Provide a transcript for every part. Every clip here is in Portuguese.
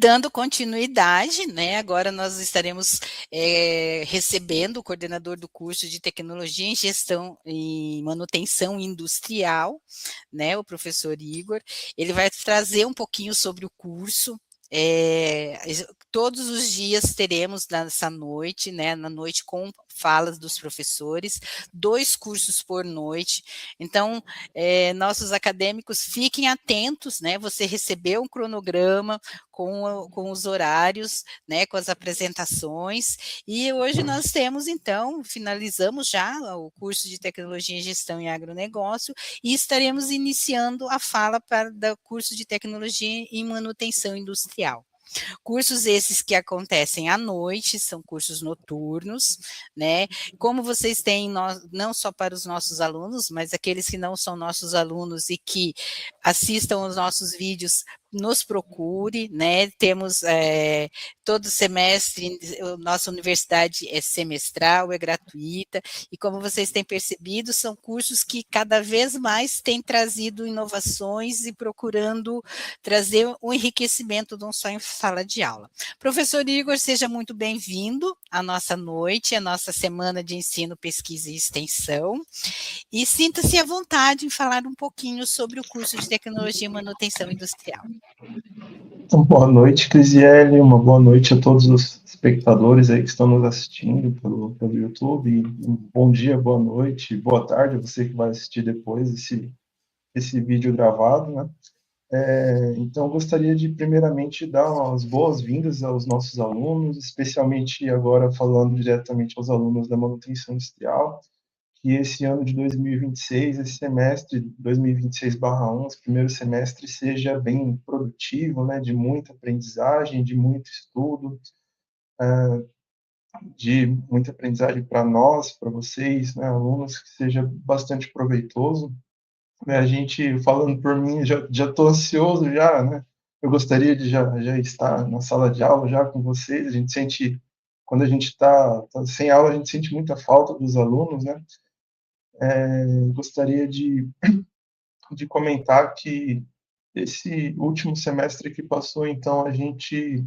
dando continuidade, né, agora nós estaremos recebendo o coordenador do curso de Tecnologia em Gestão e Manutenção Industrial, né, o professor Igor. Ele vai trazer um pouquinho sobre o curso. Todos os dias teremos nessa noite, né, na noite com falas dos professores, 2 cursos por noite. Então, nossos acadêmicos fiquem atentos, né, você recebeu um cronograma com os horários, né, com as apresentações, e hoje nós temos, então, finalizamos já o curso de Tecnologia em Gestão e Agronegócio, e estaremos iniciando a fala do curso de Tecnologia em Manutenção Industrial. Cursos esses que acontecem à noite, são cursos noturnos, né? Como vocês têm, não só para os nossos alunos, mas aqueles que não são nossos alunos e que assistam os nossos vídeos, nos procure, né? Temos todo semestre, nossa universidade é semestral, é gratuita, e como vocês têm percebido, são cursos que cada vez mais têm trazido inovações e procurando trazer um enriquecimento não só em sala de aula. Professor Igor, seja muito bem-vindo à nossa noite, à nossa semana de ensino, pesquisa e extensão, e sinta-se à vontade em falar um pouquinho sobre o curso de Tecnologia e Manutenção Industrial. Então, boa noite, Crisiele, uma boa noite a todos os espectadores aí que estão nos assistindo pelo YouTube, um bom dia, boa noite, boa tarde a você que vai assistir depois esse vídeo gravado, né? Então, eu gostaria de, primeiramente, dar as boas-vindas aos nossos alunos, especialmente agora falando diretamente aos alunos da manutenção industrial, que esse ano de 2026, esse semestre 2026/1, esse primeiro semestre, seja bem produtivo, né, de muita aprendizagem, de muito estudo, de muita aprendizagem para nós, para vocês, né, alunos, que seja bastante proveitoso. A gente, falando por mim, já estou ansioso já, né? Eu gostaria de já estar na sala de aula já com vocês. A gente sente, quando a gente está sem aula, a gente sente muita falta dos alunos, né? Gostaria de comentar que esse último semestre que passou, então, a gente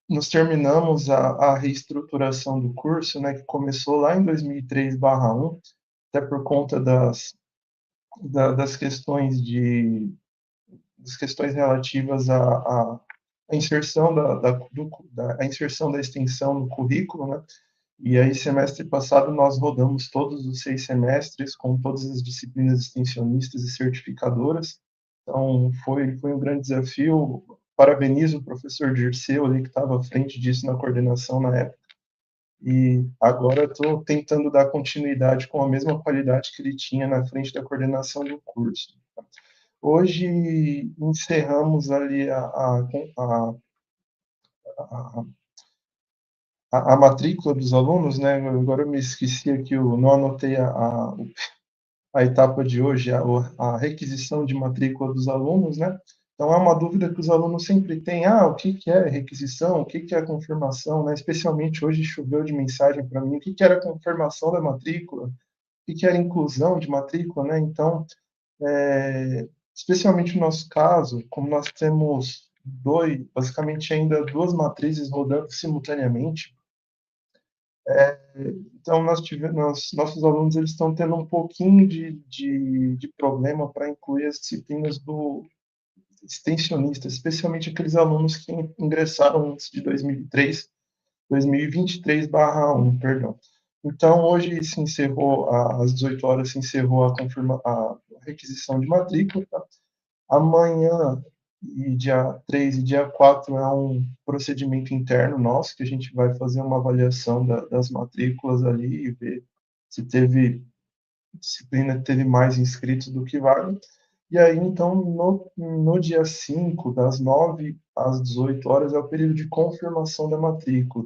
nós terminamos a reestruturação do curso, né, que começou lá em 2003/1, até por conta das questões relativas à inserção a inserção da extensão no currículo, né? E aí, semestre passado, nós rodamos todos os 6 semestres com todas as disciplinas extensionistas e certificadoras. Então, foi um grande desafio. Parabenizo o professor Dirceu, ali, que estava à frente disso na coordenação na época. E agora estou tentando dar continuidade com a mesma qualidade que ele tinha na frente da coordenação do curso. Hoje encerramos ali a matrícula dos alunos, né? Agora eu me esqueci aqui, eu não anotei a etapa de hoje, a requisição de matrícula dos alunos, né? Então, é uma dúvida que os alunos sempre têm, o que é requisição, o que é confirmação, né? Especialmente hoje choveu de mensagem para mim, o que era confirmação da matrícula, o que era inclusão de matrícula, né? Então, especialmente no nosso caso, como nós temos basicamente ainda 2 matrizes rodando simultaneamente, então nossos alunos eles estão tendo um pouquinho de problema para incluir as disciplinas do extensionista, especialmente aqueles alunos que ingressaram antes de 2023/1, perdão. Então, hoje se encerrou, às 18 horas, se encerrou a requisição de matrícula. Tá? Amanhã, e dia 3 e dia 4, é um procedimento interno nosso, que a gente vai fazer uma avaliação das matrículas ali e ver se disciplina teve mais inscritos do que vaga. E aí, então, no dia 5, das 9 às 18 horas, é o período de confirmação da matrícula.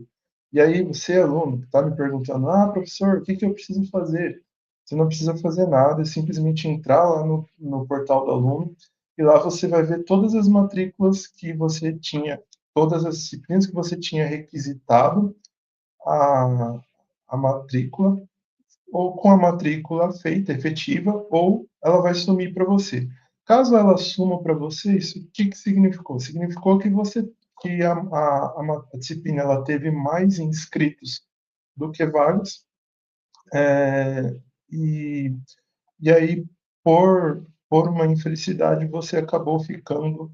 E aí, você, aluno, que está me perguntando, professor, o que eu preciso fazer? Você não precisa fazer nada, é simplesmente entrar lá no portal do aluno, e lá você vai ver todas as matrículas que você tinha, todas as disciplinas que você tinha requisitado a matrícula, ou com a matrícula feita, efetiva, ou ela vai sumir para você. Caso ela suma para vocês, o que significou? Significou que a disciplina ela teve mais inscritos do que vagas, é, e, e aí, por uma infelicidade, você acabou ficando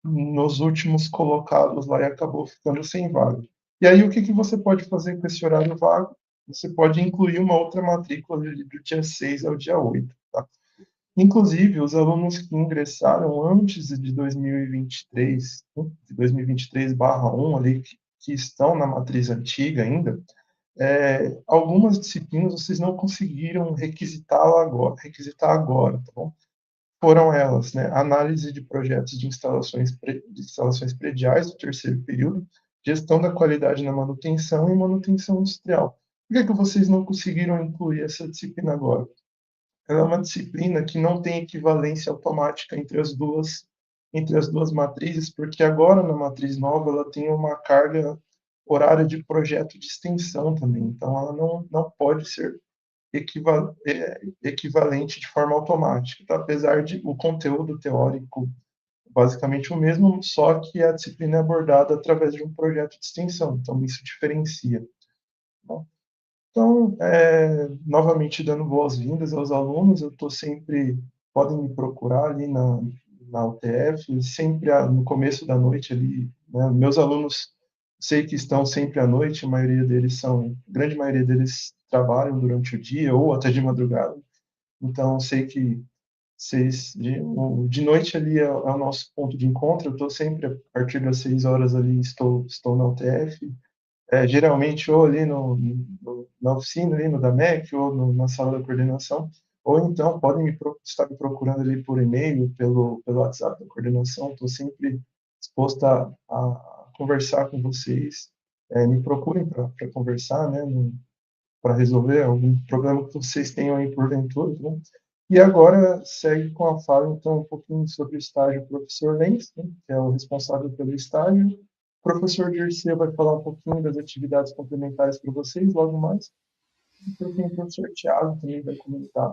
nos últimos colocados lá e acabou ficando sem vaga. E aí, o que você pode fazer com esse horário vago? Você pode incluir uma outra matrícula do dia 6 ao dia 8, tá? Inclusive, os alunos que ingressaram antes de 2023, de 2023/1 ali, que estão na matriz antiga ainda, algumas disciplinas vocês não conseguiram requisitar agora, tá bom? Foram elas, né? Análise de projetos de instalações prediais do terceiro período, gestão da qualidade na manutenção e manutenção industrial. Por que vocês não conseguiram incluir essa disciplina agora? Ela é uma disciplina que não tem equivalência automática entre as duas matrizes, porque agora na matriz nova ela tem uma carga horária de projeto de extensão também, então ela não pode ser equivalente de forma automática, tá? Apesar de o conteúdo teórico basicamente o mesmo, só que a disciplina é abordada através de um projeto de extensão, então isso diferencia. Tá? Então, novamente dando boas-vindas aos alunos, eu estou sempre, podem me procurar ali na UTF, sempre no começo da noite ali, né? Meus alunos sei que estão sempre à noite, grande maioria deles trabalham durante o dia ou até de madrugada, então sei que de noite ali é o nosso ponto de encontro, eu estou sempre a partir das 6 horas ali, estou na UTF, geralmente ou ali na oficina, ali no DAMEC, ou na sala da coordenação, ou então podem estar me procurando ali por e-mail, pelo WhatsApp da coordenação, estou sempre disposto a conversar com vocês, me procurem para conversar, né, para resolver algum problema que vocês tenham aí porventura, né? E agora segue com a fala, então, um pouquinho sobre o estágio do professor Lenz, né, que é o responsável pelo estágio. O professor Dirceu vai falar um pouquinho das atividades complementares para vocês, logo mais. E por fim, o professor Tiago também vai comentar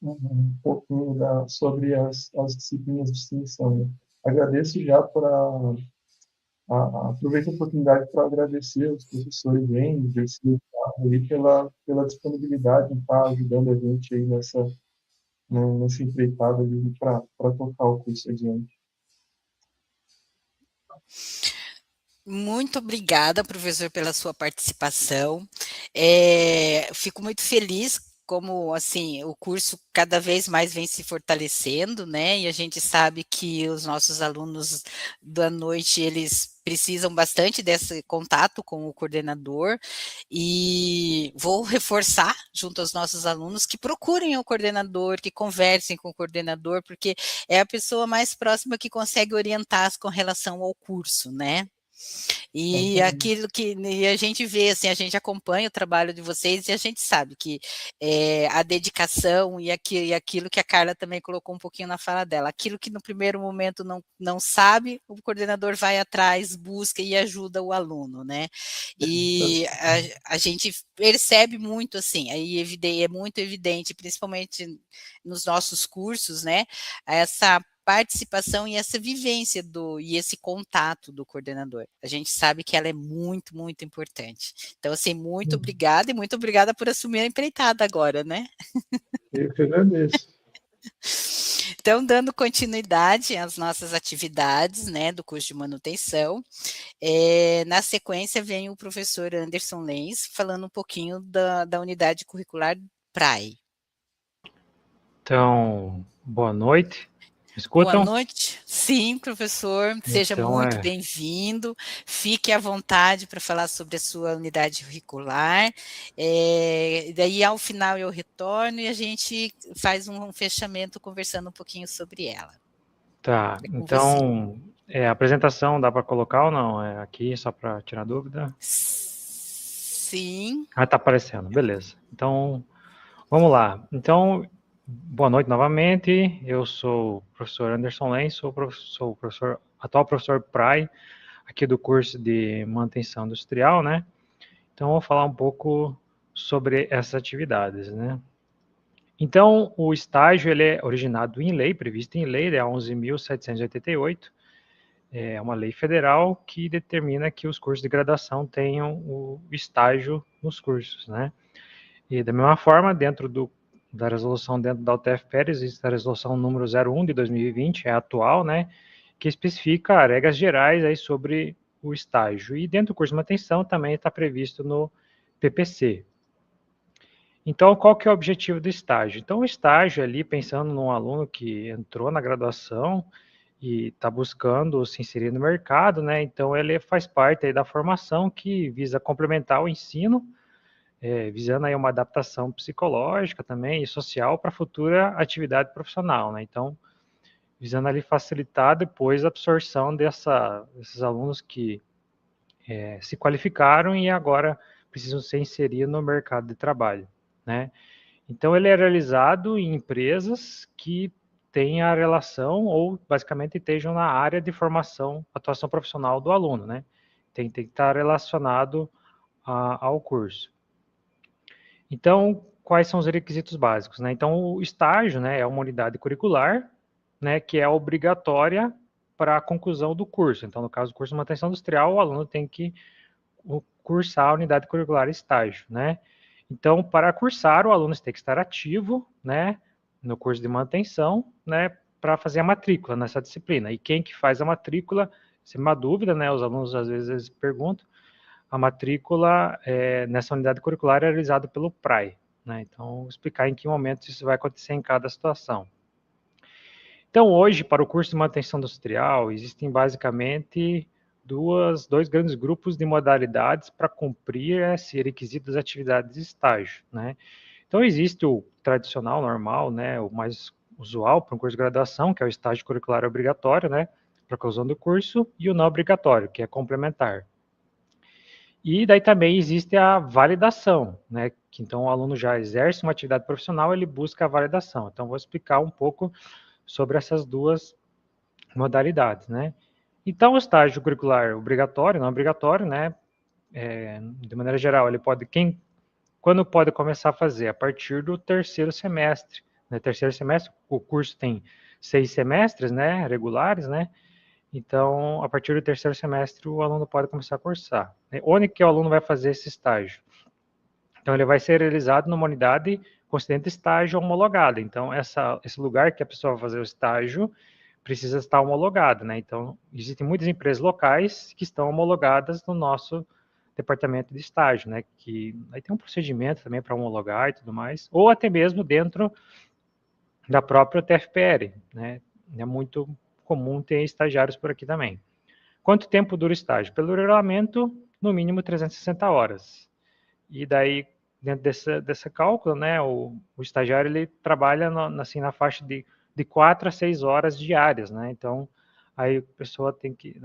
um pouquinho sobre as disciplinas de extensão, né? Agradeço já aproveito a oportunidade para agradecer aos professores Lenz, Dirceu e Thiago aí pela disponibilidade em estar ajudando a gente aí nessa empreitada para tocar o curso adiante. Muito obrigada, professor, pela sua participação. Fico muito feliz como assim o curso cada vez mais vem se fortalecendo, né? E a gente sabe que os nossos alunos da noite eles precisam bastante desse contato com o coordenador e vou reforçar junto aos nossos alunos que procurem o coordenador, que conversem com o coordenador, porque é a pessoa mais próxima que consegue orientar com relação ao curso, né? E aquilo que a gente vê, assim, a gente acompanha o trabalho de vocês e a gente sabe que a dedicação e aquilo que a Carla também colocou um pouquinho na fala dela, aquilo que no primeiro momento não sabe, o coordenador vai atrás, busca e ajuda o aluno, né? E a gente percebe muito, assim, aí é muito evidente, principalmente nos nossos cursos, né? Essa participação e essa vivência e esse contato do coordenador. A gente sabe que ela é muito, muito importante. Então, assim, muito obrigada e muito obrigada por assumir a empreitada agora, né? Eu que agradeço. Então, dando continuidade às nossas atividades, né, do curso de manutenção, na sequência vem o professor Anderson Lenz falando um pouquinho da unidade curricular PRAE. Então, boa noite. Me Boa escutam? noite. Sim, professor, seja Então, muito bem-vindo. Fique à vontade para falar sobre a sua unidade curricular. Daí, ao final, eu retorno e a gente faz um fechamento conversando um pouquinho sobre ela. Tá, É com você. então, a apresentação dá para colocar ou não? É aqui, só para tirar dúvida? Sim. Ah, tá aparecendo, beleza. Então, vamos lá. Então, boa noite novamente. Eu sou o professor Anderson Lenz, sou o professor, atual professor PRAE, aqui do curso de manutenção industrial, né? Então, vou falar um pouco sobre essas atividades, né? Então, o estágio ele é originado em lei, previsto em lei, é a 11.788, é uma lei federal que determina que os cursos de graduação tenham o estágio nos cursos, né? E da mesma forma, da resolução dentro da UTF-PR, existe a resolução número 01 de 2020, é a atual, né? Que especifica regras gerais aí sobre o estágio. E dentro do curso de manutenção também está previsto no PPC. Então, qual que é o objetivo do estágio? Então, o estágio ali, pensando num aluno que entrou na graduação e está buscando se inserir no mercado, né? Então, ele faz parte aí da formação que visa complementar o ensino, visando aí uma adaptação psicológica também e social para a futura atividade profissional, né? Então, visando ali facilitar depois a absorção desses alunos que se qualificaram e agora precisam ser inseridos no mercado de trabalho, né? Então, ele é realizado em empresas que têm a relação ou basicamente estejam na área de formação, atuação profissional do aluno, né? Tem que estar relacionado ao curso. Então, quais são os requisitos básicos, né? Então, o estágio, né, é uma unidade curricular, né, que é obrigatória para a conclusão do curso. Então, no caso do curso de manutenção industrial, o aluno tem que cursar a unidade curricular estágio, né? Então, para cursar, o aluno tem que estar ativo, né, no curso de manutenção, né, para fazer a matrícula nessa disciplina. E quem que faz a matrícula, se é uma dúvida, né, os alunos às vezes perguntam, a matrícula nessa unidade curricular é realizada pelo PRAE, né? Então, vou explicar em que momento isso vai acontecer em cada situação. Então, hoje, para o curso de manutenção industrial, existem basicamente dois grandes grupos de modalidades para cumprir esse requisito das atividades de estágio, né? Então, existe o tradicional, normal, né, o mais usual para um curso de graduação, que é o estágio curricular obrigatório, né, para a conclusão do curso, e o não obrigatório, que é complementar. E daí também existe a validação, né, que então o aluno já exerce uma atividade profissional, ele busca a validação. Então, vou explicar um pouco sobre essas duas modalidades, né. Então, o estágio curricular obrigatório, não obrigatório, né, de maneira geral, quando pode começar a fazer? A partir do terceiro semestre, né, terceiro semestre, o curso tem 6 semestres, né, regulares, né, então, a partir do terceiro semestre, o aluno pode começar a cursar. Onde que o aluno vai fazer esse estágio? Então, ele vai ser realizado numa unidade concedente estágio homologada. Então, esse lugar que a pessoa vai fazer o estágio precisa estar homologado, né? Então, existem muitas empresas locais que estão homologadas no nosso departamento de estágio, né? Que aí tem um procedimento também para homologar e tudo mais, ou até mesmo dentro da própria TFPR, né? É muito comum ter estagiários por aqui também. Quanto tempo dura o estágio? Pelo regulamento, no mínimo 360 horas. E daí, dentro desse cálculo, né, o estagiário ele trabalha assim, na faixa de 4 a 6 horas diárias, né? Então, aí a pessoa tem que,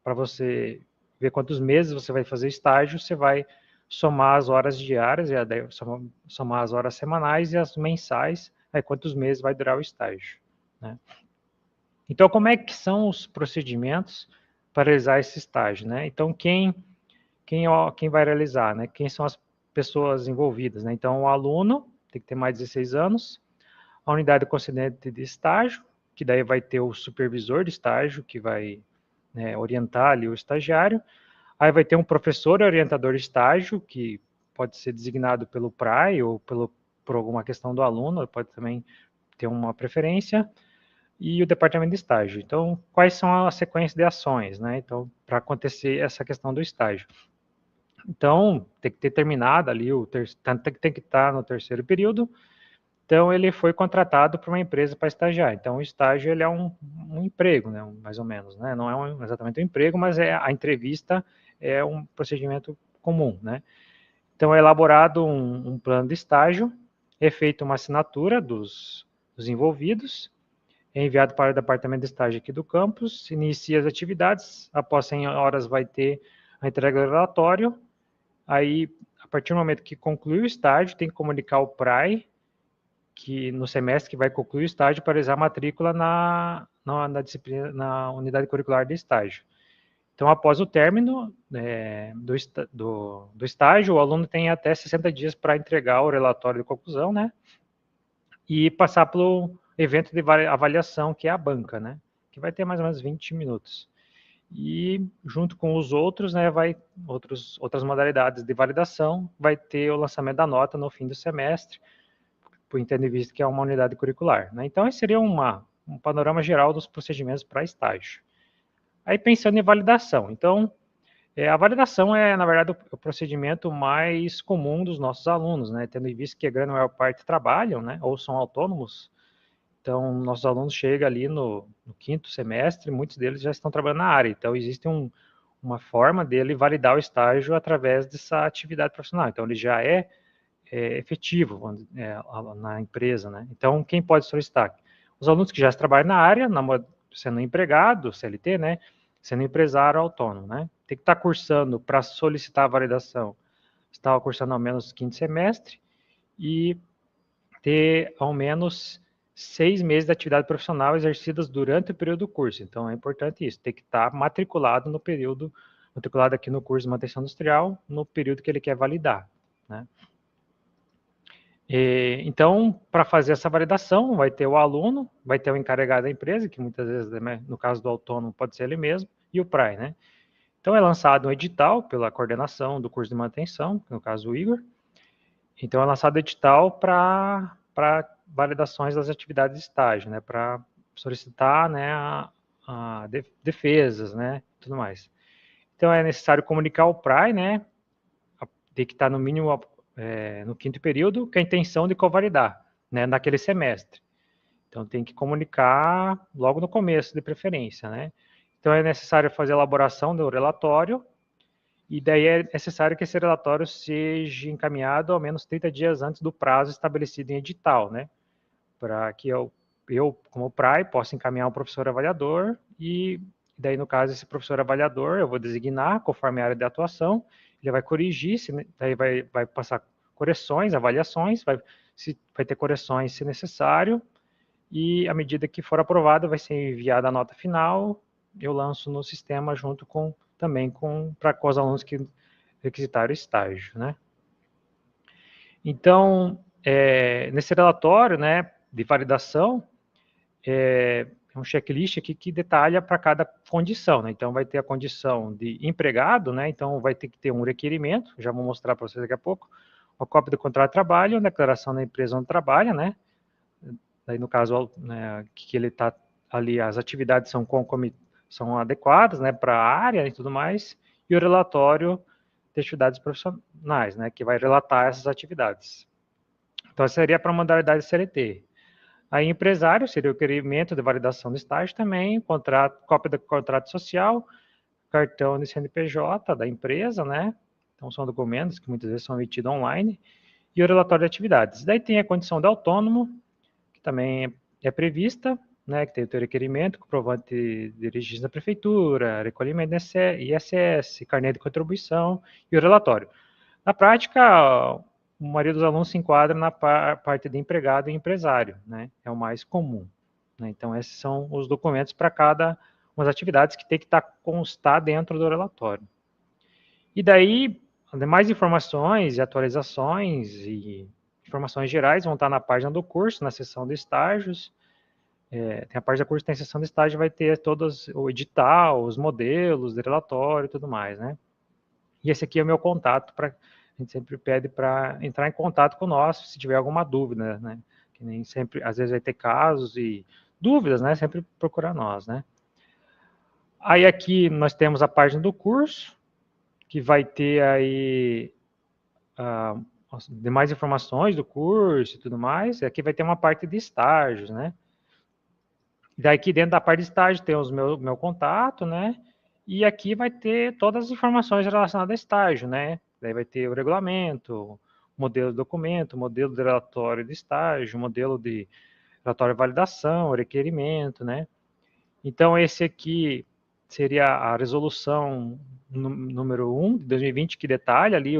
para você ver quantos meses você vai fazer estágio, você vai somar as horas diárias, e daí somar as horas semanais e as mensais, aí quantos meses vai durar o estágio, né? Então, como é que são os procedimentos para realizar esse estágio, né? Então, quem vai realizar, né? Quem são as pessoas envolvidas, né? Então, o aluno tem que ter mais de 16 anos, a unidade concedente de estágio, que daí vai ter o supervisor de estágio, que vai, né, orientar ali o estagiário, aí vai ter um professor orientador de estágio, que pode ser designado pelo PRAE ou por alguma questão do aluno, pode também ter uma preferência, e o departamento de estágio. Então, quais são as sequências de ações, né? Então, para acontecer essa questão do estágio. Então, tem que ter terminado ali, tem que estar no terceiro período. Então, ele foi contratado por uma empresa para estagiar. Então, o estágio ele é um emprego, né? Mais ou menos, né? Não é exatamente um emprego, mas a entrevista é um procedimento comum, né? Então, é elaborado um plano de estágio, é feita uma assinatura dos envolvidos, é enviado para o departamento de estágio aqui do campus, inicia as atividades, após 100 horas vai ter a entrega do relatório, aí, a partir do momento que conclui o estágio, tem que comunicar ao PRAE, que no semestre que vai concluir o estágio, para realizar a matrícula na disciplina, na unidade curricular de estágio. Então, após o término do estágio, o aluno tem até 60 dias para entregar o relatório de conclusão, né? e passar pelo evento de avaliação, que é a banca, né? Que vai ter mais ou menos 20 minutos. E junto com os outros, né, outras modalidades de validação, vai ter o lançamento da nota no fim do semestre, por tendo em vista que é uma unidade curricular, né? Então, esse seria um panorama geral dos procedimentos para estágio. Aí, pensando em validação, então, a validação é, na verdade, o procedimento mais comum dos nossos alunos, né? Tendo em vista que a grande maior parte trabalham, né, ou são autônomos. Então, nossos alunos chegam ali no 5º semestre, muitos deles já estão trabalhando na área. Então, existe uma forma dele validar o estágio através dessa atividade profissional. Então, ele já é efetivo na empresa, né? Então, quem pode solicitar? Os alunos que já trabalham na área, sendo empregado, CLT, né? Sendo empresário autônomo, né? Tem que estar cursando para solicitar a validação. Estava cursando ao menos 5º semestre e ter ao menos 6 meses de atividade profissional exercidas durante o período do curso. Então, é importante isso, tem que estar matriculado matriculado aqui no curso de manutenção industrial, no período que ele quer validar, né? Então, para fazer essa validação, vai ter o aluno, vai ter o encarregado da empresa, que muitas vezes, no caso do autônomo, pode ser ele mesmo, e o PRAE, né? Então, é lançado um edital pela coordenação do curso de manutenção, no caso o Igor. Então, é lançado edital para validações das atividades de estágio, né? Para solicitar, né, defesas, né? Tudo mais. Então, é necessário comunicar ao PRAE, né? Tem que estar no mínimo no 5º período, com a intenção de covalidar, né, naquele semestre. Então, tem que comunicar logo no começo, de preferência, né? Então, é necessário fazer a elaboração do relatório, e daí é necessário que esse relatório seja encaminhado ao menos 30 dias antes do prazo estabelecido em edital, né? Para que eu, como PRAE, possa encaminhar ao professor avaliador, e daí, no caso, esse professor avaliador, eu vou designar, conforme a área de atuação, ele vai corrigir, daí vai passar correções, avaliações, vai ter correções se necessário, e à medida que for aprovado, vai ser enviada a nota final, eu lanço no sistema junto também para os alunos que requisitaram o estágio, né? Então, nesse relatório, né, de validação, é um checklist aqui que detalha para cada condição, né? Então, vai ter a condição de empregado, né? Então, vai ter que ter um requerimento, já vou mostrar para vocês daqui a pouco, uma cópia do contrato de trabalho, a declaração da empresa onde trabalha, né? Daí, no caso, né, que ele está ali, as atividades são adequadas, né, para a área e tudo mais, e o relatório de atividades profissionais, né, que vai relatar essas atividades. Então, seria para a modalidade CLT. Aí, empresário, seria o requerimento de validação do estágio também, cópia do contrato social, cartão de CNPJ da empresa, né? Então, são documentos que muitas vezes são emitidos online, e o relatório de atividades. Daí tem a condição de autônomo, que também é prevista, né? Que tem o teu requerimento, comprovante de registro da prefeitura, recolhimento de ISS, carnê de contribuição e o relatório. Na prática, a maioria dos alunos se enquadra na parte de empregado e empresário, né? É o mais comum, né? Então, esses são os documentos para cada uma das atividades que tem que constar dentro do relatório. E daí, demais informações e atualizações e informações gerais vão estar na página do curso, na seção de estágios. Tem a parte do curso, tem a seção de estágio, vai ter todos o edital, os modelos de relatório e tudo mais, né? E esse aqui é o meu contato para... A gente sempre pede para entrar em contato com nós, se tiver alguma dúvida, né? Que nem sempre, às vezes vai ter casos e dúvidas, né? Sempre procurar nós, né? Aí aqui nós temos a página do curso, que vai ter aí demais informações do curso e tudo mais. E aqui vai ter uma parte de estágios, né? Daí aqui dentro da parte de estágio tem os meu contato, né? E aqui vai ter todas as informações relacionadas a estágio, né? Daí vai ter o regulamento, modelo de documento, modelo de relatório de estágio, modelo de relatório de validação, requerimento, né? Então, esse aqui seria a resolução número 1 de 2020, que detalha ali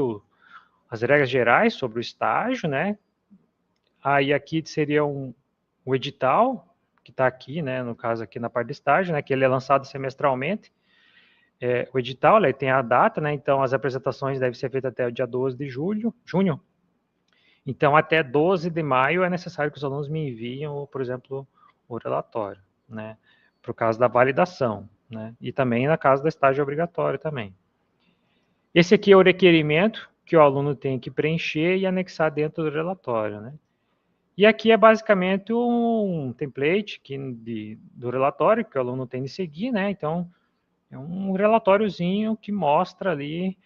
as regras gerais sobre o estágio, né? Aí aqui seria o edital, que está aqui, né? No caso aqui na parte de estágio, né? Que ele é lançado semestralmente. O edital, ele tem a data, né? Então, as apresentações devem ser feitas até o dia 12 de junho. Então, até 12 de maio é necessário que os alunos me enviem, por exemplo, o relatório, né? Por causa da validação, né? E também na caso do estágio obrigatório também. Esse aqui é o requerimento que o aluno tem que preencher e anexar dentro do relatório, né? E aqui é basicamente um template do relatório que o aluno tem de seguir, né? Então, é um relatóriozinho que mostra ali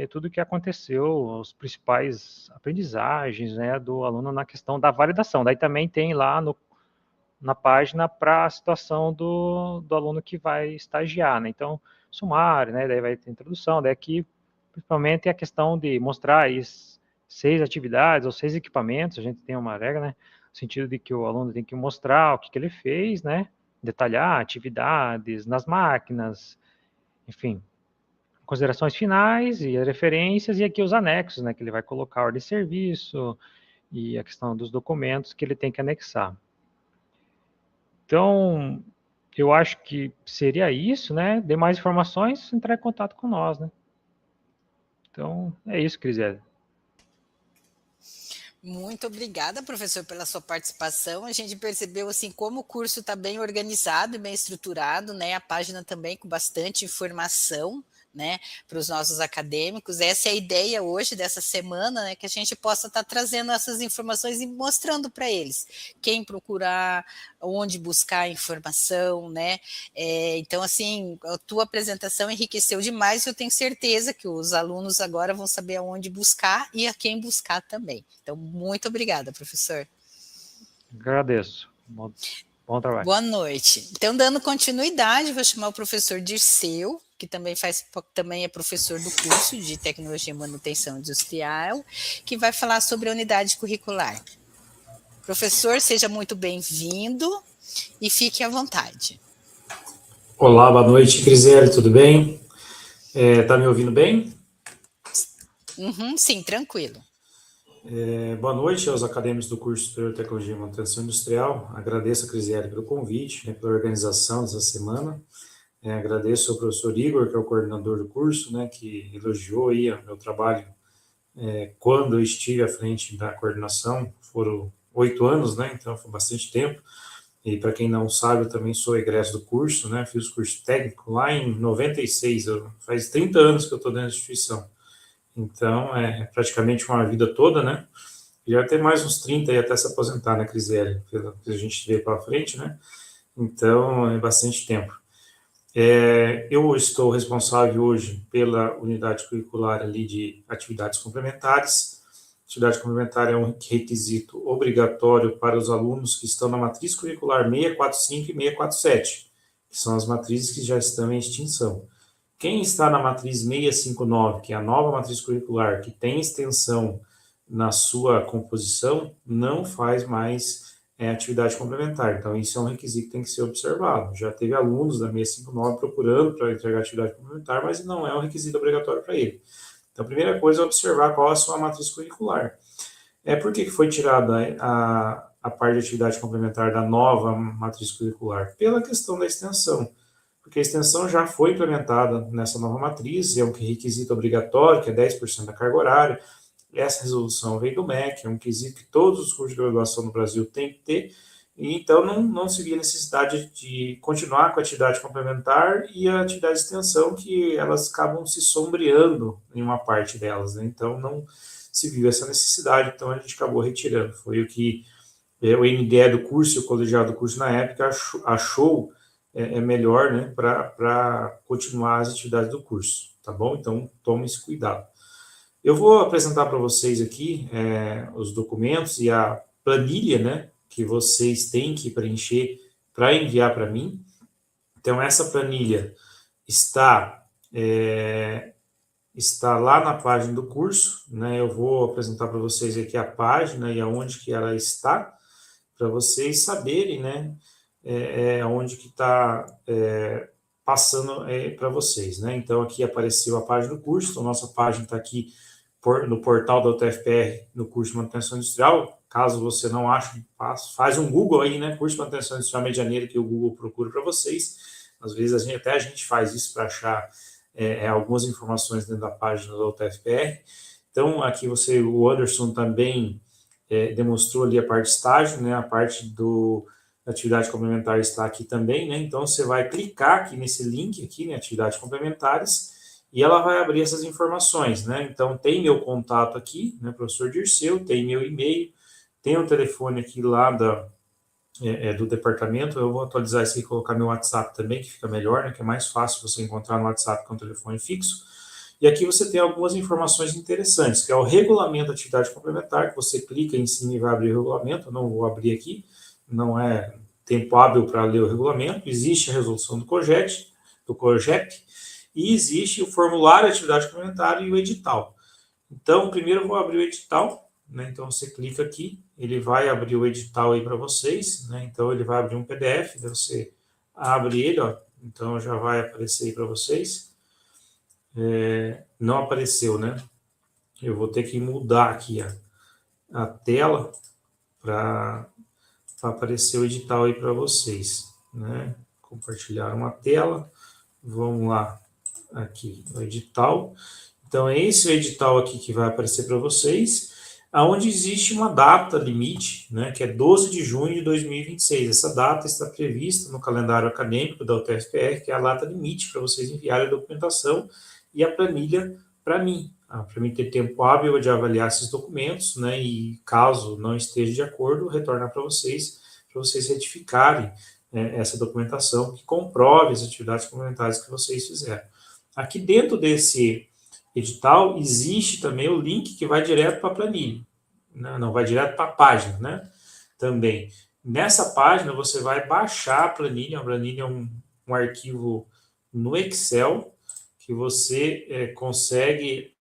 tudo o que aconteceu, as principais aprendizagens, né, do aluno na questão da validação. Daí também tem lá na página para a situação do aluno que vai estagiar, né? Então, sumário, né? Daí vai ter introdução, daí aqui, principalmente, a questão de mostrar aí 6 atividades ou 6 equipamentos, a gente tem uma regra, né? No sentido de que o aluno tem que mostrar o que ele fez, né? Detalhar atividades nas máquinas, enfim, considerações finais e referências, e aqui os anexos, né? Que ele vai colocar a ordem de serviço e a questão dos documentos que ele tem que anexar. Então, eu acho que seria isso, né? Dê mais informações, entrar em contato com nós, né? Então, é isso, Crisele. Muito obrigada, professor, pela sua participação. A gente percebeu assim como o curso está bem organizado e bem estruturado, né? A página também com bastante informação, né, para os nossos acadêmicos. Essa é a ideia hoje dessa semana, né, que a gente possa estar trazendo essas informações e mostrando para eles quem procurar, onde buscar informação, né? Então, assim, a tua apresentação enriqueceu demais. Eu tenho certeza que os alunos agora vão saber aonde buscar e a quem buscar também. Então, muito obrigada, professor. Agradeço. Bom trabalho. Boa noite. Então, dando continuidade, vou chamar o professor Dirceu, que também é professor do curso de Tecnologia e Manutenção Industrial, que vai falar sobre a unidade curricular. Professor, seja muito bem-vindo e fique à vontade. Olá, boa noite, Crisele, tudo bem? Tá me ouvindo bem? Sim, tranquilo. Boa noite aos acadêmicos do curso Superior de Tecnologia e Manutenção Industrial. Agradeço a Crisele pelo convite, né, pela organização dessa semana. Agradeço ao professor Igor, que é o coordenador do curso, né, que elogiou aí o meu trabalho quando eu estive à frente da coordenação. Foram 8 anos, né, então foi bastante tempo. E para quem não sabe, eu também sou egresso do curso, né, fiz o curso técnico lá em 96, faz 30 anos que eu estou dentro da instituição. Então, é praticamente uma vida toda, né? Já tem mais uns 30 aí até se aposentar, né, Crisele? Pelo que a gente vê para frente, né? Então, é bastante tempo. Eu estou responsável hoje pela unidade curricular ali de atividades complementares. Atividade complementar é um requisito obrigatório para os alunos que estão na matriz curricular 645 e 647, que são as matrizes que já estão em extinção. Quem está na matriz 659, que é a nova matriz curricular, que tem extensão na sua composição, não faz mais atividade complementar. Então, isso é um requisito que tem que ser observado. Já teve alunos da 659 procurando para entregar atividade complementar, mas não é um requisito obrigatório para ele. Então, a primeira coisa é observar qual é a sua matriz curricular. Por que foi tirada a parte de atividade complementar da nova matriz curricular? Pela questão da extensão. Porque a extensão já foi implementada nessa nova matriz, é um requisito obrigatório, que é 10% da carga horária. Essa resolução veio do MEC, é um requisito que todos os cursos de graduação no Brasil têm que ter, e então não se via necessidade de continuar com a atividade complementar e a atividade de extensão, que elas acabam se sombreando em uma parte delas, né? Então não se viu essa necessidade, então a gente acabou retirando. Foi o que o NDE do curso e o colegiado do curso na época achou melhor, né, para continuar as atividades do curso, tá bom? Então, tome esse cuidado. Eu vou apresentar para vocês aqui os documentos e a planilha, né, que vocês têm que preencher para enviar para mim. Então, essa planilha está lá na página do curso, né? Eu vou apresentar para vocês aqui a página e aonde que ela está, para vocês saberem, né, onde que está passando para vocês, né? Então, aqui apareceu a página do curso, então, nossa página está aqui no portal da UTFPR, no curso de Manutenção Industrial. Caso você não ache, faz um Google aí, né, curso de Manutenção Industrial Medianeira, que o Google procura para vocês. Às vezes, a gente faz isso para achar algumas informações dentro da página da UTFPR. Então, aqui o Anderson também demonstrou ali a parte de estágio, né? A parte da atividade complementar está aqui também, né? Então, você vai clicar aqui nesse link aqui, né? Atividades complementares, e ela vai abrir essas informações, né? Então, tem meu contato aqui, né? Professor Dirceu, tem meu e-mail, tem o telefone aqui lá do departamento. Eu vou atualizar isso aqui e colocar meu WhatsApp também, que fica melhor, né? Que é mais fácil você encontrar no WhatsApp com o telefone fixo. E aqui você tem algumas informações interessantes, que é o regulamento da atividade complementar, que você clica em cima e vai abrir o regulamento. Eu não vou abrir aqui, não é tempo hábil para ler o regulamento. Existe a resolução do COGEP, e existe o formulário de atividade complementar e o edital. Então, primeiro eu vou abrir o edital, né? Então, você clica aqui, ele vai abrir o edital aí para vocês, né? Então, ele vai abrir um PDF, então você abre ele, ó. Então, já vai aparecer aí para vocês. Não apareceu, né? Eu vou ter que mudar aqui a tela para aparecer o edital aí para vocês, né? Compartilhar uma tela. Vamos lá, aqui, o edital. Então, é esse o edital aqui que vai aparecer para vocês, aonde existe uma data limite, né, que é 12 de junho de 2026. Essa data está prevista no calendário acadêmico da UTFPR, que é a data limite para vocês enviarem a documentação e a planilha para mim ter tempo hábil de avaliar esses documentos, né, e caso não esteja de acordo, retornar para vocês retificarem essa documentação que comprove as atividades complementares que vocês fizeram. Aqui dentro desse edital existe também o link que vai direto para a planilha, não vai direto para a página, né? Também. Nessa página você vai baixar a planilha é um arquivo no Excel que você consegue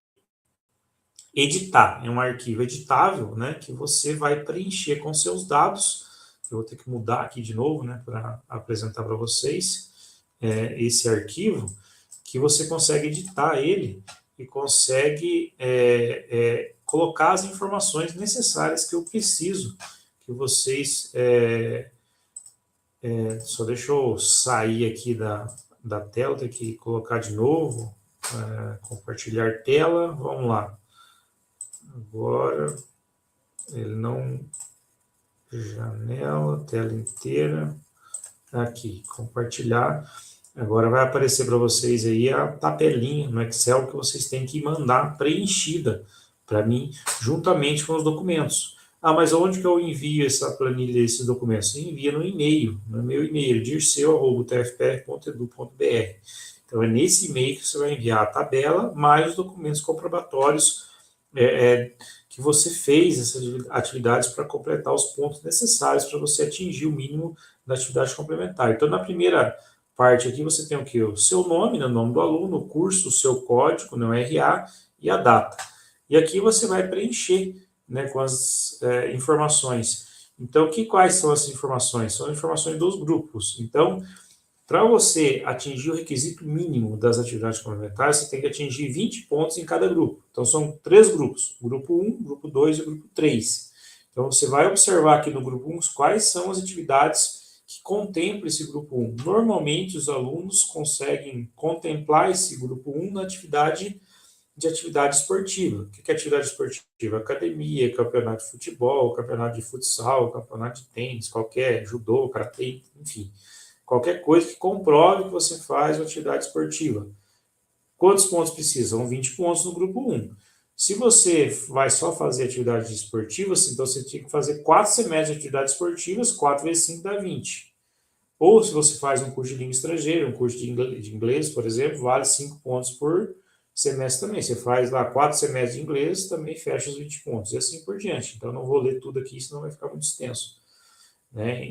editar, é um arquivo editável, né, que você vai preencher com seus dados. Eu vou ter que mudar aqui de novo, né, para apresentar para vocês esse arquivo, que você consegue editar ele e consegue colocar as informações necessárias que eu preciso que vocês... só deixa eu sair aqui da tela, tem que colocar de novo, compartilhar tela, vamos lá. Agora, ele não... Janela, tela inteira, aqui, compartilhar. Agora vai aparecer para vocês aí a tabelinha no Excel que vocês têm que mandar preenchida para mim, juntamente com os documentos. Mas onde que eu envio essa planilha, esses documentos? Você envia no e-mail, no meu e-mail, dirceu@utfpr.edu.br. Então é nesse e-mail que você vai enviar a tabela, mais os documentos comprobatórios que você fez essas atividades para completar os pontos necessários para você atingir o mínimo da atividade complementar. Então, na primeira parte aqui, você tem o quê? O seu nome, né, o nome do aluno, o curso, o seu código, né, o RA e a data. E aqui você vai preencher, né, com as informações. Então, quais são essas informações? São informações dos grupos. Então, para você atingir o requisito mínimo das atividades complementares, você tem que atingir 20 pontos em cada grupo. Então, são 3 grupos, grupo 1, grupo 2 e grupo 3. Então, você vai observar aqui no grupo 1 quais são as atividades que contemplam esse grupo 1. Normalmente, os alunos conseguem contemplar esse grupo 1 na atividade esportiva. O que é atividade esportiva? Academia, campeonato de futebol, campeonato de futsal, campeonato de tênis, qualquer judô, karatê, enfim. Qualquer coisa que comprove que você faz uma atividade esportiva. Quantos pontos precisam? 20 pontos no grupo 1. Se você vai só fazer atividades esportivas, então você tinha que fazer 4 semestres de atividades esportivas, 4 vezes 5 dá 20. Ou se você faz um curso de língua estrangeira, um curso de inglês, por exemplo, vale 5 pontos por semestre também. Você faz lá 4 semestres de inglês, também fecha os 20 pontos, e assim por diante. Então, não vou ler tudo aqui, senão vai ficar muito extenso.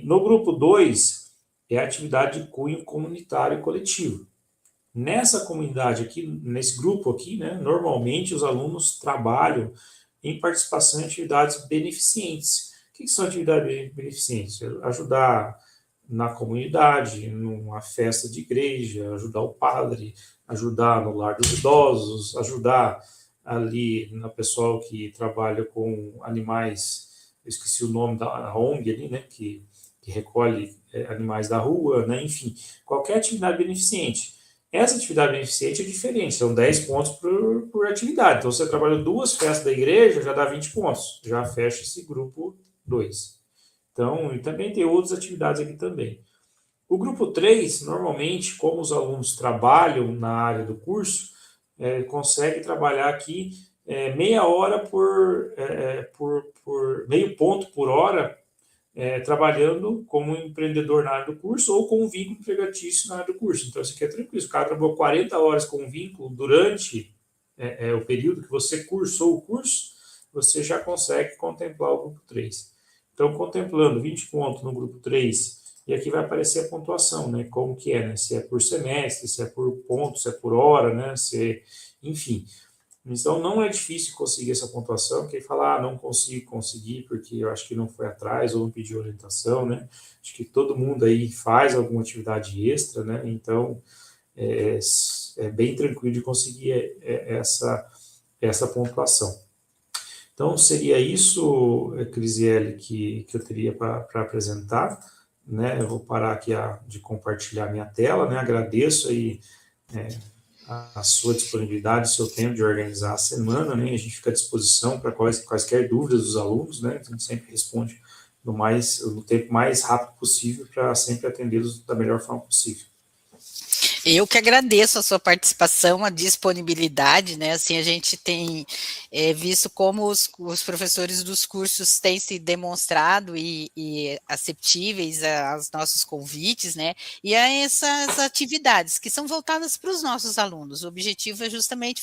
No grupo 2, é a atividade de cunho comunitário e coletivo. Nessa comunidade aqui, nesse grupo aqui, né, normalmente os alunos trabalham em participação em atividades beneficentes. O que são atividades beneficentes? Ajudar na comunidade, numa festa de igreja, ajudar o padre, ajudar no lar dos idosos, ajudar ali na pessoal que trabalha com animais, eu esqueci o nome da ONG ali, né, que recolhe animais da rua, né, enfim, qualquer atividade beneficente. Essa atividade beneficente é diferente, são 10 pontos por atividade. Então, você trabalha 2 festas da igreja, já dá 20 pontos, já fecha esse grupo 2. Então, e também tem outras atividades aqui também. O grupo 3, normalmente, como os alunos trabalham na área do curso, consegue trabalhar aqui meia hora por meio ponto por hora, trabalhando como empreendedor na área do curso ou com um vínculo empregatício na área do curso. Então, isso aqui é tranquilo. O cara trabalhou 40 horas com um vínculo durante o período que você cursou o curso, você já consegue contemplar o grupo 3. Então, contemplando 20 pontos no grupo 3, e aqui vai aparecer a pontuação, né? Como que é, né? Se é por semestre, se é por ponto, se é por hora, né? Enfim. Então, não é difícil conseguir essa pontuação. Quem fala, não consigo conseguir porque eu acho que não foi atrás ou não pediu orientação, né? Acho que todo mundo aí faz alguma atividade extra, né? Então, é bem tranquilo de conseguir essa pontuação. Então, seria isso, Crisiele, que eu teria para apresentar, né? Eu vou parar aqui de compartilhar minha tela, né? Agradeço aí a sua disponibilidade, o seu tempo de organizar a semana, né? A gente fica à disposição para quaisquer dúvidas dos alunos, né? A gente sempre responde no tempo mais rápido possível para sempre atendê-los da melhor forma possível. Eu que agradeço a sua participação, a disponibilidade, né? Assim, a gente tem visto como os professores dos cursos têm se demonstrado e aceptíveis aos nossos convites, né? E a essas atividades que são voltadas para os nossos alunos. O objetivo é justamente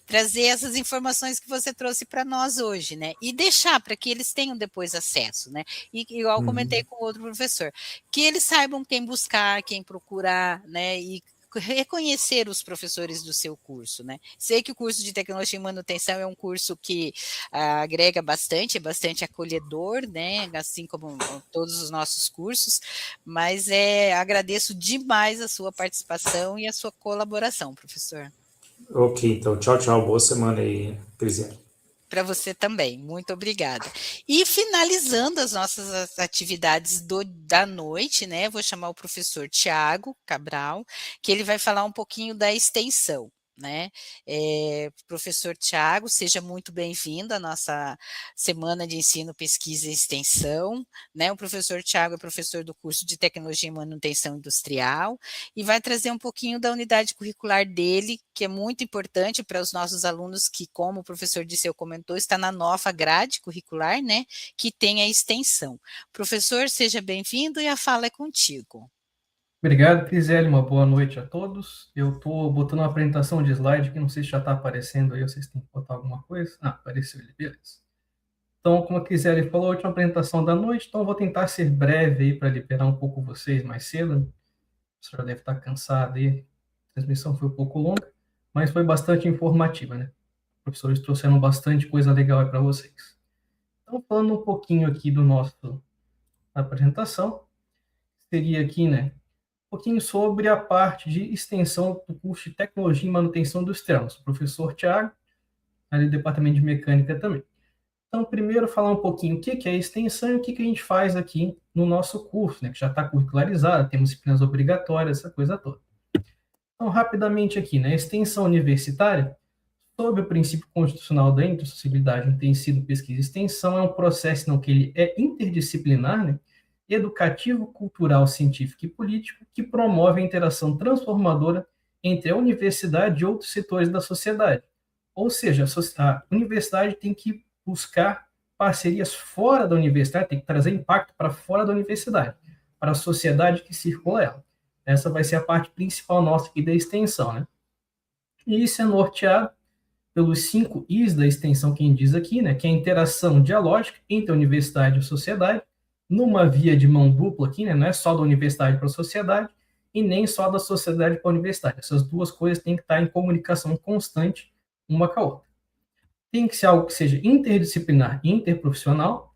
trazer essas informações que você trouxe para nós hoje, né? E deixar para que eles tenham depois acesso, né? E igual comentei com outro professor, que eles saibam quem buscar, quem procurar, né? E reconhecer os professores do seu curso, né? Sei que o curso de tecnologia e manutenção é um curso que agrega bastante, é bastante acolhedor, né? Assim como todos os nossos cursos, mas agradeço demais a sua participação e a sua colaboração, professor. Ok, então tchau, tchau, boa semana aí, Crisiele. Para você também, muito obrigada. E finalizando as nossas atividades da noite, né? Vou chamar o professor Tiago Cabral, que ele vai falar um pouquinho da extensão, né? Professor Tiago, seja muito bem-vindo à nossa Semana de Ensino, Pesquisa e Extensão, né? O professor Tiago é professor do curso de Tecnologia e Manutenção Industrial e vai trazer um pouquinho da unidade curricular dele, que é muito importante para os nossos alunos que, como o professor Disseu comentou, está na nova grade curricular, né? Que tem a extensão. Professor, seja bem-vindo e a fala é contigo. Obrigado, Crisiele. Uma boa noite a todos. Eu estou botando uma apresentação de slide que não sei se já está aparecendo aí, vocês têm que botar alguma coisa. Apareceu ele, beleza. Então, como a Crisiele falou, a última apresentação da noite, então eu vou tentar ser breve aí para liberar um pouco vocês mais cedo. O senhor deve estar cansado aí. A transmissão foi um pouco longa, mas foi bastante informativa, né? Os professores trouxeram bastante coisa legal aí para vocês. Então, falando um pouquinho aqui do nosso apresentação, seria aqui, né? Um pouquinho sobre a parte de extensão do curso de Tecnologia e Manutenção Industrial. Sou o professor Tiago, ali do Departamento de Mecânica também. Então, primeiro, falar um pouquinho o que é extensão e o que a gente faz aqui no nosso curso, né, que já está curricularizado, temos disciplinas obrigatórias, essa coisa toda. Então, rapidamente aqui, né, extensão universitária, sob o princípio constitucional da interdisciplinaridade no ensino, pesquisa e extensão, é um processo não, que ele é interdisciplinar, né, educativo, cultural, científico e político, que promove a interação transformadora entre a universidade e outros setores da sociedade. Ou seja, a universidade tem que buscar parcerias fora da universidade, tem que trazer impacto para fora da universidade, para a sociedade que circula ela. Essa vai ser a parte principal nossa aqui da extensão, né? E isso é norteado pelos 5 Is da extensão que a gente diz aqui, né? Que é a interação dialógica entre a universidade e a sociedade, numa via de mão dupla aqui, né? Não é só da universidade para a sociedade e nem só da sociedade para a universidade. Essas duas coisas têm que estar em comunicação constante uma com a outra. Tem que ser algo que seja interdisciplinar e interprofissional,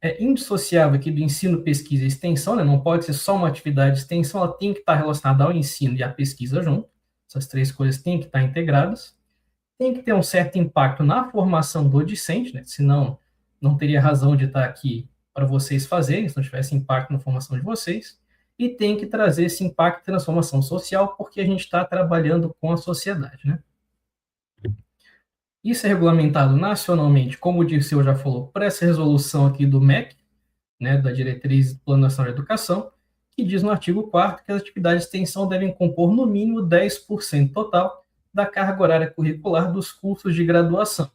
é indissociável aqui do ensino, pesquisa e extensão, né? Não pode ser só uma atividade de extensão, ela tem que estar relacionada ao ensino e à pesquisa junto. Essas 3 coisas têm que estar integradas. Tem que ter um certo impacto na formação do discente, né? Senão não teria razão de estar aqui para vocês fazerem, se não tivesse impacto na formação de vocês. e tem que trazer esse impacto de transformação social, porque a gente está trabalhando com a sociedade, né? Isso é regulamentado nacionalmente, como o Dirceu já falou, por essa resolução aqui do MEC, né, da Diretriz do Plano Nacional de Educação, que diz no artigo 4º que as atividades de extensão devem compor no mínimo 10% total da carga horária curricular dos cursos de graduação.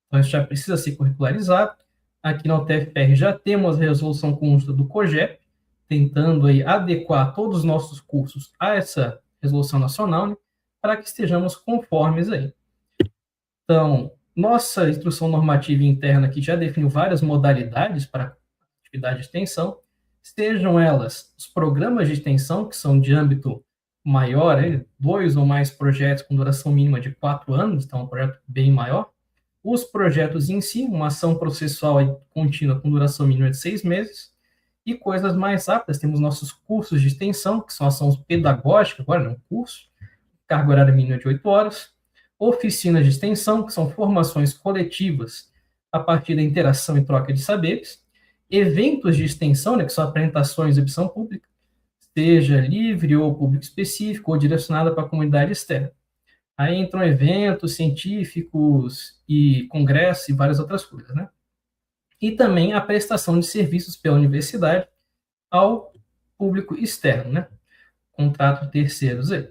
Então, isso já precisa ser curricularizado. Aqui na UTFPR já temos a resolução conjunta do COGEP, tentando aí adequar todos os nossos cursos a essa resolução nacional, né, para que estejamos conformes aí. Então, nossa instrução normativa interna aqui já definiu várias modalidades para atividade de extensão, sejam elas os programas de extensão, que são de âmbito maior, 2 ou mais projetos com duração mínima de 4 anos, então é um projeto bem maior. Os projetos em si, uma ação processual contínua com duração mínima de 6 meses, e coisas mais rápidas, temos nossos cursos de extensão, que são ações pedagógicas, agora não curso, carga horária mínima de 8 horas, oficinas de extensão, que são formações coletivas a partir da interação e troca de saberes, eventos de extensão, né, que são apresentações de opção pública, seja livre ou público específico, ou direcionada para a comunidade externa. Aí entram eventos científicos e congressos e várias outras coisas, né? E também a prestação de serviços pela universidade ao público externo, né? Contrato de terceiros aí.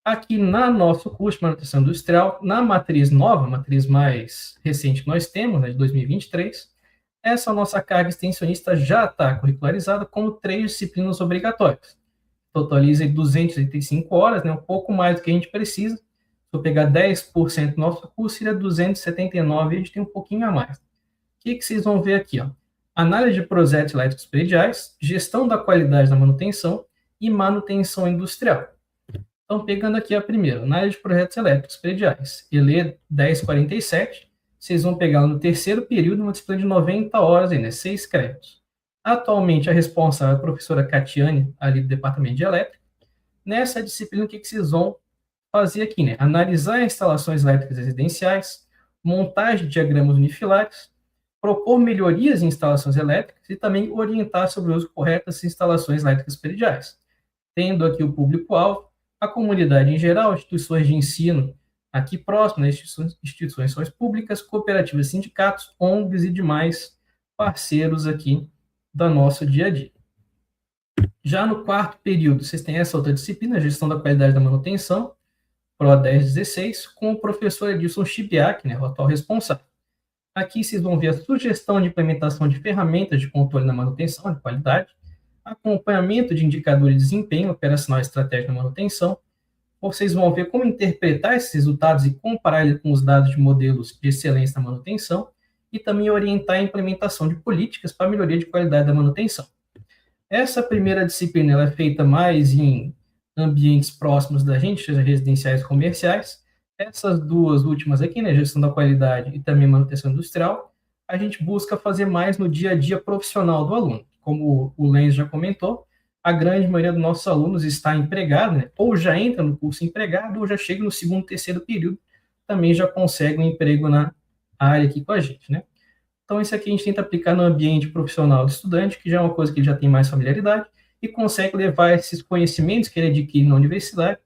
Aqui na nosso curso de manutenção industrial, na matriz nova, matriz mais recente que nós temos, né, de 2023, essa nossa carga extensionista já está curricularizada como 3 disciplinas obrigatórias. Totaliza 285 horas, né, um pouco mais do que a gente precisa. Se eu pegar 10% do nosso curso, seria 279, e a gente tem um pouquinho a mais. O que vocês vão ver aqui? Ó? Análise de projetos elétricos prediais, gestão da qualidade da manutenção e manutenção industrial. Então, pegando aqui a primeira, análise de projetos elétricos prediais, ELE 1047, vocês vão pegar no terceiro período uma disciplina de 90 horas, ainda, 6 créditos. Atualmente, a responsável é a professora Catiane, ali do Departamento de Elétrica. Nessa disciplina, o que vocês vão fazer aqui? Né? Analisar instalações elétricas residenciais, montagem de diagramas unifilares, propor melhorias em instalações elétricas e também orientar sobre o uso correto das instalações elétricas prediais. Tendo aqui o público-alvo, a comunidade em geral, instituições de ensino aqui próximas, instituições públicas, cooperativas, sindicatos, ONGs e demais parceiros aqui do nosso dia a dia. Já no quarto período, vocês têm essa outra disciplina, gestão da qualidade da manutenção, PRO 1016, com o professor Edilson Chibiak, né, o atual responsável. Aqui vocês vão ver a sugestão de implementação de ferramentas de controle da manutenção de qualidade, acompanhamento de indicadores de desempenho operacional e estratégia da manutenção. Vocês vão ver como interpretar esses resultados e comparar eles com os dados de modelos de excelência da manutenção e também orientar a implementação de políticas para a melhoria de qualidade da manutenção. Essa primeira disciplina ela é feita mais em ambientes próximos da gente, seja residenciais e comerciais. Essas duas últimas aqui, né, gestão da qualidade e também manutenção industrial, a gente busca fazer mais no dia a dia profissional do aluno. Como o Lenz já comentou, a grande maioria dos nossos alunos está empregado, né? Ou já entra no curso empregado, ou já chega no segundo, terceiro período, também já consegue um emprego na área aqui com a gente, né? Então, isso aqui a gente tenta aplicar no ambiente profissional do estudante, que já é uma coisa que ele já tem mais familiaridade, e consegue levar esses conhecimentos que ele adquire na universidade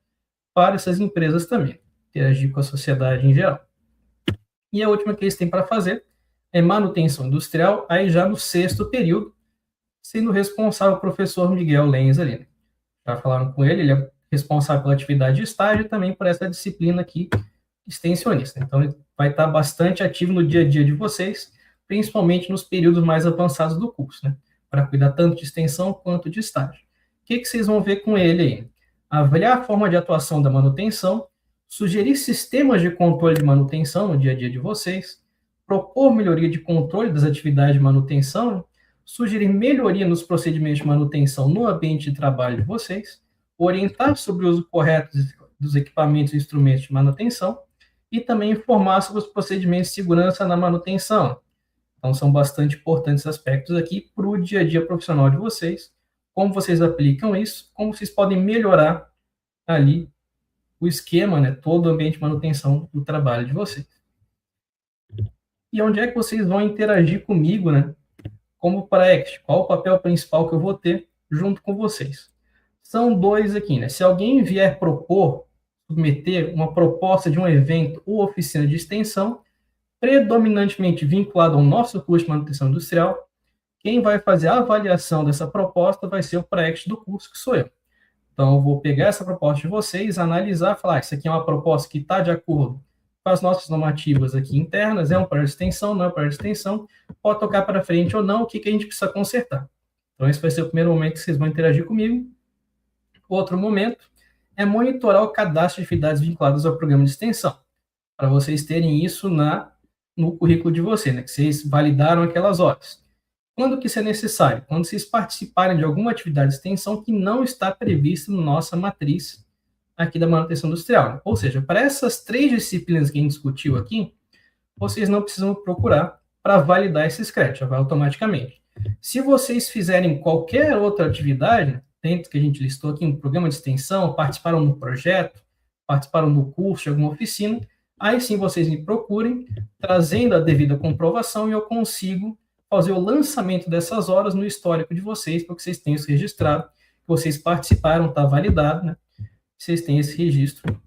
para essas empresas também, interagir com a sociedade em geral. E a última que eles têm para fazer é manutenção industrial, aí já no sexto período, sendo responsável o professor Miguel Lenz ali. Né? Já falaram com ele é responsável pela atividade de estágio e também por essa disciplina aqui, extensionista. Então, ele vai estar bastante ativo no dia a dia de vocês, principalmente nos períodos mais avançados do curso, né? Para cuidar tanto de extensão quanto de estágio. O que vocês vão ver com ele aí? Avaliar a forma de atuação da manutenção, sugerir sistemas de controle de manutenção no dia a dia de vocês, propor melhoria de controle das atividades de manutenção, sugerir melhoria nos procedimentos de manutenção no ambiente de trabalho de vocês, orientar sobre o uso correto dos equipamentos e instrumentos de manutenção e também informar sobre os procedimentos de segurança na manutenção. Então, são bastante importantes aspectos aqui para o dia a dia profissional de vocês, como vocês aplicam isso, como vocês podem melhorar ali o esquema, né, todo o ambiente de manutenção do trabalho de vocês. E onde é que vocês vão interagir comigo, né, como praex? Qual o papel principal que eu vou ter junto com vocês. São 2 aqui, né? Se alguém vier submeter uma proposta de um evento ou oficina de extensão, predominantemente vinculado ao nosso curso de manutenção industrial, quem vai fazer a avaliação dessa proposta vai ser o praex do curso, que sou eu. Então, eu vou pegar essa proposta de vocês, analisar, falar, isso aqui é uma proposta que está de acordo com as nossas normativas aqui internas, é um projeto de extensão, não é um projeto de extensão, pode tocar para frente ou não, o que a gente precisa consertar. Então, esse vai ser o primeiro momento que vocês vão interagir comigo. Outro momento é monitorar o cadastro de atividades vinculadas ao programa de extensão, para vocês terem isso no currículo de vocês, né, que vocês validaram aquelas horas. Quando que isso é necessário? Quando vocês participarem de alguma atividade de extensão que não está prevista na nossa matriz aqui da manutenção industrial. Ou seja, para essas 3 disciplinas que a gente discutiu aqui, vocês não precisam procurar para validar esse crédito, já vai automaticamente. Se vocês fizerem qualquer outra atividade, dentro que a gente listou aqui, um programa de extensão, participaram do projeto, participaram do curso, de alguma oficina, aí sim vocês me procurem, trazendo a devida comprovação e eu consigo fazer o lançamento dessas horas no histórico de vocês, para que vocês tenham isso registrado, que vocês participaram, está validado, né? Vocês têm esse registro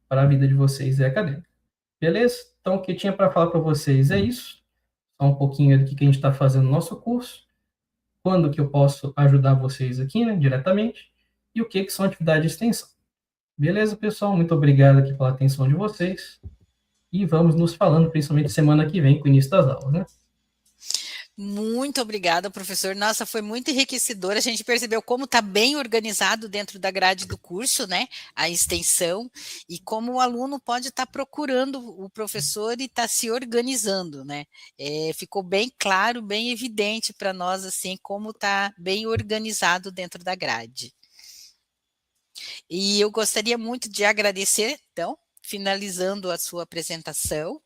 para a vida de vocês e acadêmica. Beleza? Então, o que eu tinha para falar para vocês é isso. Só um pouquinho do que a gente está fazendo no nosso curso, quando que eu posso ajudar vocês aqui, né, diretamente, e o que são atividades de extensão. Beleza, pessoal? Muito obrigado aqui pela atenção de vocês. E vamos nos falando, principalmente semana que vem, com o início das aulas, né? Muito obrigada, professor. Nossa, foi muito enriquecedor. A gente percebeu como está bem organizado dentro da grade do curso, né? A extensão, e como o aluno pode estar procurando o professor e estar se organizando, né? Ficou bem claro, bem evidente para nós, assim, como está bem organizado dentro da grade. E eu gostaria muito de agradecer, então, finalizando a sua apresentação.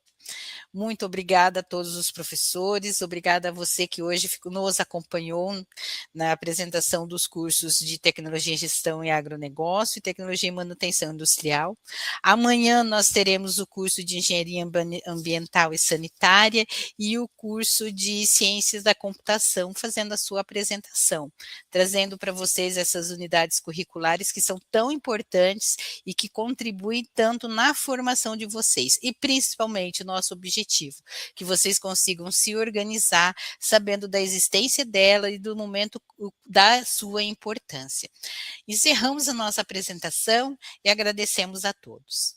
Muito obrigada a todos os professores, obrigada a você que hoje nos acompanhou na apresentação dos cursos de Tecnologia em Gestão e Agronegócio e Tecnologia em Manutenção Industrial. Amanhã nós teremos o curso de Engenharia Ambiental e Sanitária e o curso de Ciências da Computação, fazendo a sua apresentação, trazendo para vocês essas unidades curriculares que são tão importantes e que contribuem tanto na formação de vocês, e principalmente o nosso objetivo, que vocês consigam se organizar, sabendo da existência dela e do momento da sua importância. Encerramos a nossa apresentação e agradecemos a todos.